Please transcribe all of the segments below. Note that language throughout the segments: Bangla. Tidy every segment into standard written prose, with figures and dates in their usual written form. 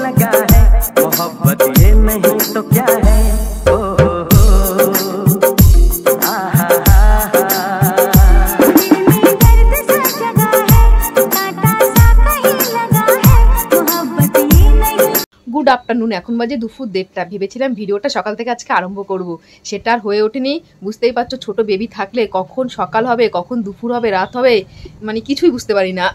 लगा है, मोहब्बत ये नहीं तो क्या है। ओ গুড আফটারনুন, এখন বাজে দুপুর 1:30। ভেবেছিলাম ভিডিওটা সকাল থেকে আজকে আরম্ভ করব, সেটা আর হয়ে ওঠেনি। বুঝতেই পারছো, ছোট বেবি থাকলে কখন সকাল হবে, কখন দুপুর হবে, রাত হবে, মানে কিছুই বুঝতে পারি না।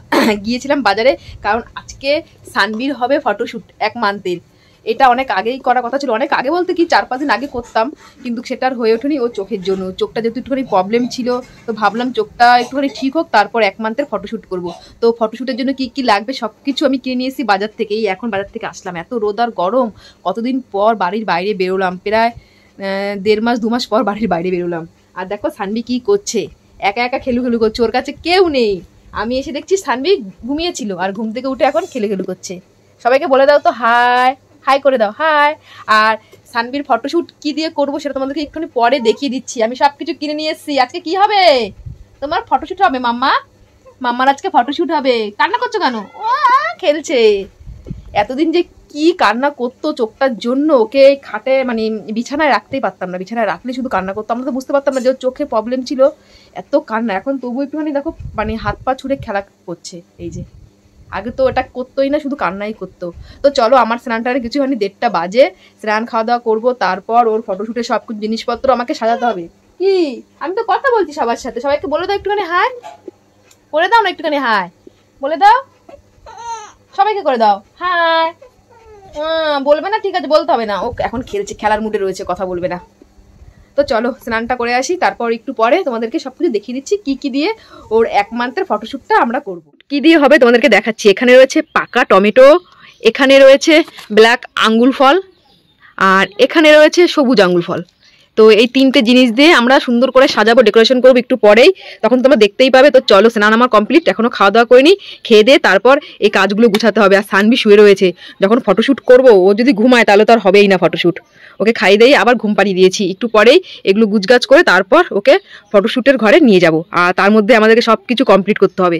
গিয়েছিলাম বাজারে, কারণ আজকে সানবির হবে ফটোশ্যুট 1 মান্থের। এটা অনেক আগেই করার কথা ছিল, অনেক আগে বলতে কি 4-5 দিন আগে করতাম, কিন্তু সেটা আর হয়ে ওঠেনি। ও চোখের জন্য, চোখটা যেহেতু একটুখানি প্রবলেম ছিল, তো ভাবলাম চোখটা একটুখানি ঠিক হোক, তারপর 1 মান্থের ফটোশ্যুট করব। তো ফটোশ্যুটের জন্য কি কি লাগবে সব কিছু আমি কিনে নিয়েছি বাজার থেকে। এই এখন বাজার থেকে আসলাম, এত রোদ আর গরম, কতদিন পর বাড়ির বাইরে বেরোলাম, প্রায় 1.5 মাস 2 মাস পর বাড়ির বাইরে বেরোলাম। আর দেখো সানবি কি করছে, একা একা খেলু খেলু করছে, ওর কাছে কেউ নেই। আমি এসে দেখছি সানবি ঘুমিয়েছিল, আর ঘুম থেকে উঠে এখন খেলে খেলু করছে। সবাইকে বলে দাও তো হাই, হাই করে দাও, হাই। আর সানবির ফটোশ্যুট কি দিয়ে করবো সেটা তোমাদেরকে একটুখানি পরে দেখিয়ে দিচ্ছি। আমি সব কিছু কিনে নিয়ে এসেছি। আজকে কি হবে, তোমার ফটোশ্যুট হবে মাম্মা, মাম্মার আজকে ফটোশ্যুট হবে। কান্না করছো কেন? ও খেলছে। এতদিন যে কি কান্না করতো চোখটার জন্য, ওকে খাটে মানে বিছানায় রাখতেই পারতাম না, বিছানায় রাখলে শুধু কান্না করতো। আমরা তো বুঝতে পারতাম না যে ওর চোখে প্রবলেম ছিল, এত কান্না। এখন তবু একটুখানি দেখো মানে হাত পা ছুড়ে খেলা করছে। এই যে আগে তো এটা করতোই না, শুধু কান্নাই করতো। তো চলো, আমার স্নানটারে কিছু হয়নি, 1:30 বাজে। স্নান খাওয়া দাওয়া করবো, তারপর ওর ফটোশ্যুটের সব কিছু জিনিসপত্র আমাকে সাজাতে হবে। কি আমি তো কথা বলছি সবার সাথে, সবাইকে বলে দাও একটুখানি হাই করে দাও না, একটুখানি হাই বলে দাও, সবাইকে করে দাও হাই। বলবে না, ঠিক আছে, বলতে হবে না। ও এখন খেলছে, খেলার মুডে রয়েছে, কথা বলবে না। তো চলো স্নানটা করে আসি, তারপর একটু পরে তোমাদেরকে সবকিছু দেখিয়ে দিচ্ছি কি কি দিয়ে ওর 1 মান্থের ফটোশ্যুটটা আমরা করব। কি দিয়ে হবে তোমাদেরকে দেখাচ্ছি। এখানে রয়েছে পাকা টমেটো, এখানে রয়েছে ব্ল্যাক আঙ্গুল ফল, আর এখানে রয়েছে সবুজ আঙ্গুল ফল। তো এই 3টে জিনিস দিয়ে আমরা সুন্দর করে সাজাবো, ডেকোরেশন করবো একটু পরেই, তখন তোমরা দেখতেই পাবে। তো চলো, স্নান আমার কমপ্লিট, এখনো খাওয়া দাওয়া করিনি, খেয়ে দিয়ে তারপর এই কাজগুলো গুছাতে হবে। আর সানবি শুয়ে রয়েছে, যখন ফটোশ্যুট করবো ও যদি ঘুমায় তাহলে তো আর হবেই না ফটোশ্যুট। ওকে খাইয়ে দিয়ে আবার ঘুম পাড়িয়ে দিয়েছি, একটু পরেই এগুলো গুছগাছ করে তারপর ওকে ফটোশ্যুটের ঘরে নিয়ে যাব। আর তার মধ্যে আমাদেরকে সব কিছু কমপ্লিট করতে হবে।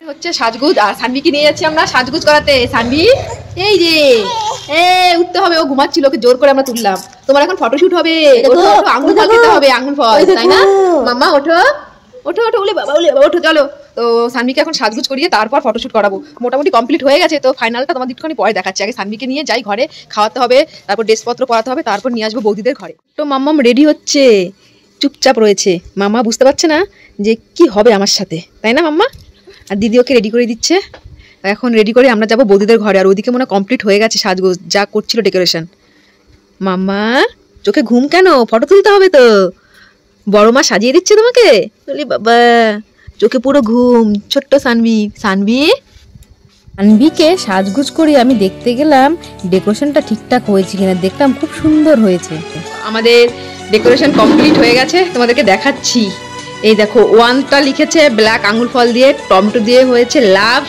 হচ্ছে সাজগুজ, আর সানবিকে নিয়ে যাচ্ছি আমরা সাজগুজ করাতে। সানবি এই যে উঠতে হবে, ও ঘুমাচ্ছিল, ওকে জোর করে আমরা তুললাম। তোমার এখন ফটোশ্যুট হবে, আঙ্গুল ফল খেতে হবে, আঙ্গুল ফল, তাই না মাম্মা? ওঠো ওঠো ওঠো, উলে বাবা উলে বাবা, ওঠো চলো। তো সানবিকে এখন সাজগুজ করিয়ে তারপর ফটোশ্যুট করাবো। মোটামুটি কমপ্লিট হয়ে গেছে, তো ফাইনালটা তোমাদের একটুখানি পরে দেখাচ্ছি। আগে সানবিকে নিয়ে যাই ঘরে, খাওয়াতে হবে, তারপর ড্রেসপত্র পরাতে হবে, তারপর নিয়ে আসবো বৌদিদের ঘরে। তো মাম্মাম রেডি হচ্ছে, চুপচাপ রয়েছে। মামা বুঝতে পারছে না যে কি হবে আমার সাথে, তাই না মাম্মা? আর দিদি ওকে রেডি করে দিচ্ছে। এখন রেডি করে আমরা যাবো বৌদিদের ঘরে। আর ওদিকে মনে কমপ্লিট হয়ে গেছে সাজগোজ, যা করছিল ডেকোরেশন। মাম্মা চোখে ঘুম কেন? ফটো তুলতে হবে তো। বড় মা সাজিয়ে দিচ্ছে তোমাকে? বলি বাবা, চোখে পুরো ঘুম। ছোট্ট সানবি, সানবিকে সাজগুজ করে আমি দেখতে গেলাম ডেকোরেশনটা ঠিকঠাক হয়েছে কিনা। দেখলাম খুব সুন্দর হয়েছে। আমাদের ডেকোরেশন কমপ্লিট হয়ে গেছে, তোমাদেরকে দেখাচ্ছি। এই দেখো, 1টা লিখেছে ব্ল্যাক আঙ্গুল ফল দিয়ে, টমেটো দিয়ে হয়েছে লাভ,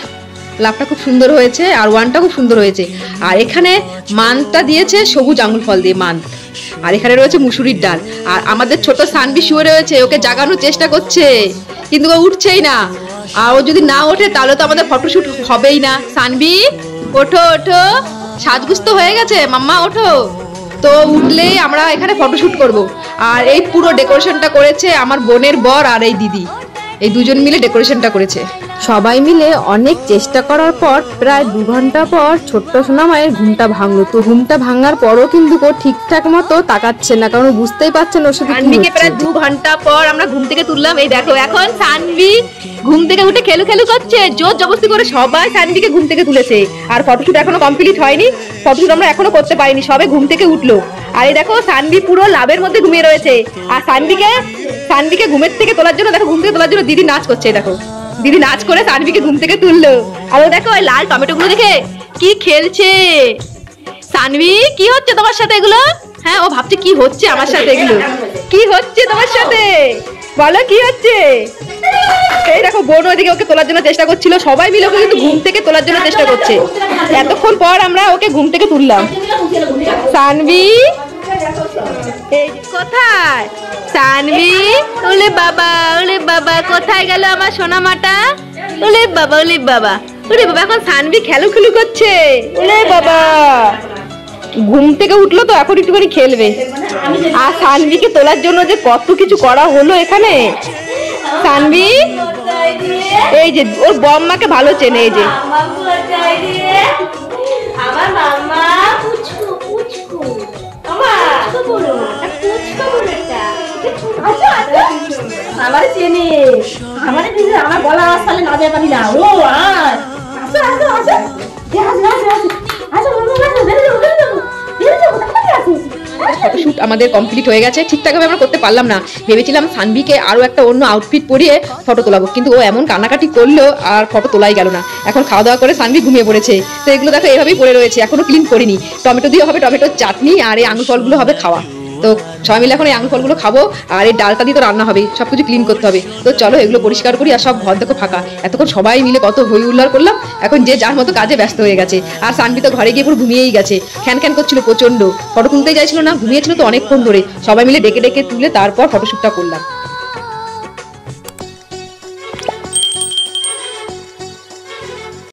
লাভটা খুব সুন্দর হয়েছে, আর 1টা খুব সুন্দর হয়েছে। আর এখানে মানটা দিয়েছে সবুজ আঙ্গুল ফল দিয়ে মান, আর এখানে রয়েছে মুসুরির ডাল। আর আমাদের ছোট সানবি শুয়ে রয়েছে, ওকে জাগানোর চেষ্টা করছে কিন্তু ও উঠছেই না। আর ও যদি না ওঠে তাহলে তো আমাদের ফটোশ্যুট হবেই না। সানবি ওঠো ওঠো, সাজগুজ তো হয়ে গেছে মাম্মা, ওঠো। তো উঠলেই আমরা এখানে ফটোশ্যুট করব। আর এই পুরো ডেকোরেশনটা করেছে আমার বোনের বর আর এই দিদি, এই দুজন মিলে ডেকোরেশনটা করেছে। সবাই মিলে অনেক চেষ্টা করার পর প্রায় 2 ঘন্টা পর ছোট্ট সোনা মায়ের ঘুমটা ভাঙলো। তো ঘুমটা ভাঙার পরও কিন্তু ও ঠিকঠাক মতো তাকাচ্ছে না, কারণ বুঝতেই পারছে না ওর সাথে কি হচ্ছে। প্রায় 2 ঘন্টা পর আমরা ঘুম থেকে তুললাম। এই দেখো, এখন সানবি ঘুম থেকে উঠে খেলু খেলু করছে, জোর জবরদস্তি করে সবাই সানবিকে ঘুম থেকে তুলেছে। আর ফটোশ্যুট এখনো কমপ্লিট হয়নি, ফটোশ্যুট আমরা এখনো করতে পারিনি, সবে ঘুম থেকে উঠলো। আর এই দেখো, সানবি পুরো লাভের মধ্যে ঘুমিয়ে রয়েছে। আর সানবিকে ঘুমের থেকে তোলার জন্য, দেখো ঘুম থেকে তোলার জন্য দিদি নাচ করছে। দেখো দিদি নাচ করে সানবিকে ঘুম থেকে তুললো। আর ও দেখো ওই লাল টমেটো গুলো দেখে কি খেলছে। সানবি কি হচ্ছে তোমার সাথে এগুলো? হ্যাঁ, ও ভাবছে কি হচ্ছে আমার সাথে, এগুলো কি হচ্ছে তোমার সাথে, বলো কি হচ্ছে। এই দেখো, বোন ওইদিকে ওকে তোলার জন্য চেষ্টা করছিল, সবাই মিলে ওকে কিন্তু ঘুম থেকে তোলার জন্য চেষ্টা করছে। এতক্ষণ পর আমরা ওকে ঘুম থেকে তুললাম। সানবি এই কোথায় সানভি? ওলে বাবা কোথায় গেল আমার সোনা মাটা? ওলে বাবা এখন সানভি খেলু করছে। ওলে বাবা ঘুম থেকে উঠলো তো এখন একটু করে খেলবে। আর সানভিকে তোলার জন্য যে কত কিছু করা হলো এখানে। সানভি এই যে ওর বম্মাকে ভালো চেনে, এই যে আমার মাম্মা পুচকু পুচকু আমার চেনে আমার আমার গলা আওয়াজ তাহলে না যায় পারি না। ও আসো আসো আসো ফটোশুট আমাদের কমপ্লিট হয়ে গেছে। ঠিকঠাকভাবে আমরা করতে পারলাম না, ভেবেছিলাম সানভিকে আরো একটা অন্য আউটফিট পরিয়ে ফটো তোলাবো, কিন্তু ও এমন কান্নাকাটি করলো আর ফটো তোলাই গেল না। এখন খাওয়া দাওয়া করে সানভি ঘুমিয়ে পড়েছে। তো এগুলো দেখো এভাবেই পড়ে রয়েছে, এখনো ক্লিন করিনি। টমেটো দিয়ে হবে টমেটোর চাটনি, আর এই আঙুর ফলগুলো হবে খাওয়া। তো সবাই মিলে এখন এই আঙুর ফলগুলো খাবো, আর এই ডালটা দিয়ে তো রান্না হবে, সবকিছু ক্লিন করতে হবে। তো চলো এগুলো পরিষ্কার করি। আর সব ঘর দেখো ফাঁকা, এতক্ষণ সবাই মিলে কত হই হুল্লোড় করলাম, এখন যে যার মতো কাজে ব্যস্ত হয়ে গেছে। আর সানভি তো ঘরে গিয়ে পুরো ঘুমিয়েই গেছে, খ্যান খ্যান করছিল প্রচন্ড, ফটো তুলতে চাইছিল না, ঘুমিয়েছিল তো অনেকক্ষণ ধরে। সবাই মিলে ডেকে ডেকে তুলে তারপর ফটোশুটটা করলাম।